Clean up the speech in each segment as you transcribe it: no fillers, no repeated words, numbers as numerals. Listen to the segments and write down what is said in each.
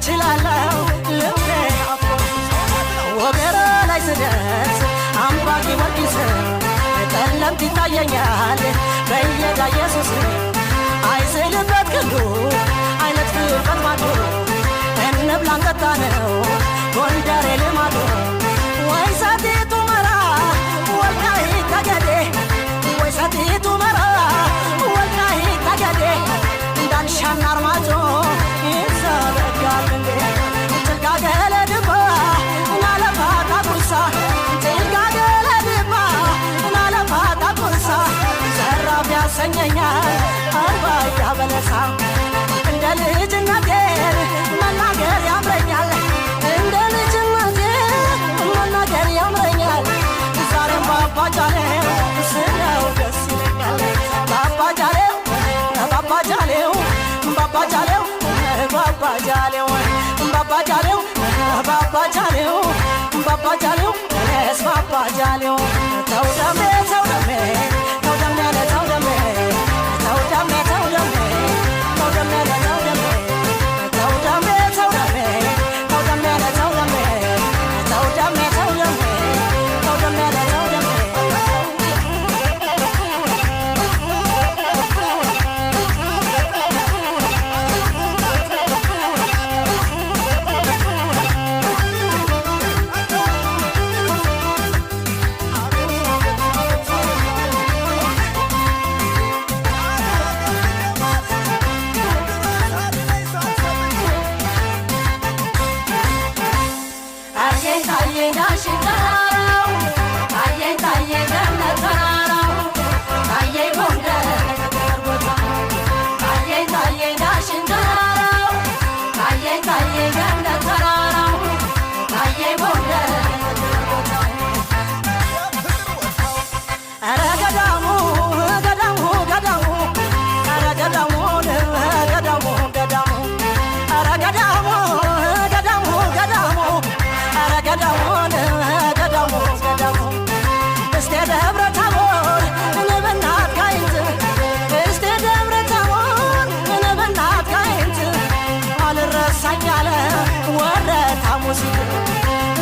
ችላለው ልቤ ወገራ ላይ ስደርስ አምባጊ ወዲስ ጠለምት ይታየኛል በየዳ ኢየሱስ አይስልበት ክንዱ አይነት ፍቅር ማዶ እንብላ እንጠጣ ነው ጎንደሬ ልማዶ ወይ ሰቲቱ መራ ወልቃይት ጠገዴ ወይ ሰቲቱ መራ ወልቃይት ጠገዴ እንዳንሻና አርማጮ ይዘረጋል እንዴ ጭልጋ ገለድባ እናለፋታ ቁርሳ ጭልጋ ገለድባ እናለፋታ ቁርሳ ዘራፍ ያሰኘኛል አርባያ በለሳ እንደ ልጅነቴ መናገር ያምረኛል እንደ ልጅነቴ መናገር ያምረኛል ዛሬም ባባጃሌው ስለው ደስ ይለኛል ባባጃሌው ባባጃሌው ባባጃሌው ባባጃሌው ባባጃሌው ባባጃሌው ባባጃሌው እስ ባባጃሌው ተውደሜ ተውደሜ ተውደሜ ተውደሜ ተውደሜ ተውደሜ ተውደሜ ተውደሜ ተውደሜ ተውደሜ ተውደሜ ተውደሜ ተውደሜ ተውደሜ ተውደሜ ተውደሜ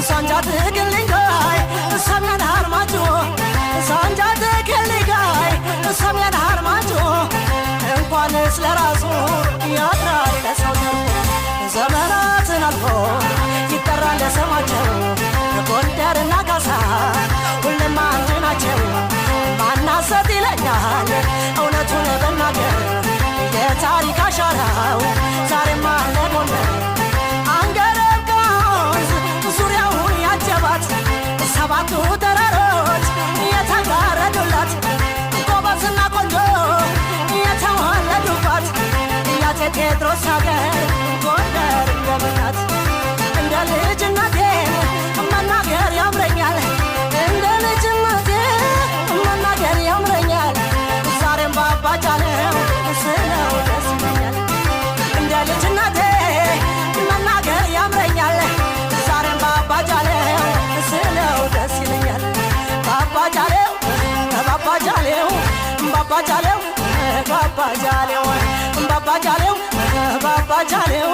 ሳንጃት ግልንጋይ ሰሜን አርማጮ ሳንጃት ግልንጋይ ሰሜን አርማጮ እንኳንስ ለራሱ ያድራል ለሰው ዘመናትን አልፎ ይጠራል ለስማቸው ጎንደርና ካሳ ሁሉም አንድ ናቸው ማናሰት ይለኛል እውነቱን በናገር የታሪክ አሻራው ዛሬም አለ ጎንደር ሰባቱ ተራሮች የተጋረዱላት ጎበዝና ቆንጆ የተወለዱባት የአፄ ቴዎድሮስ ሀገር ጎንደር እንደምናት እንደ ልጅነቴ መናገር ያምረኛል እንደ ልጅነቴ መናገር ያምረኛል ዛሬም ባባጃሌው ስለው ደስ ይለኛል እንደ ልጅነቴ መናገር ያምረኛል ዛሬም ባባጃሌው ስለው ደስ ይለኛል ባባጃሌው ባባጃሌው ባባጃሌው ባባጃሌው ባባጃሌው ባባጃሌው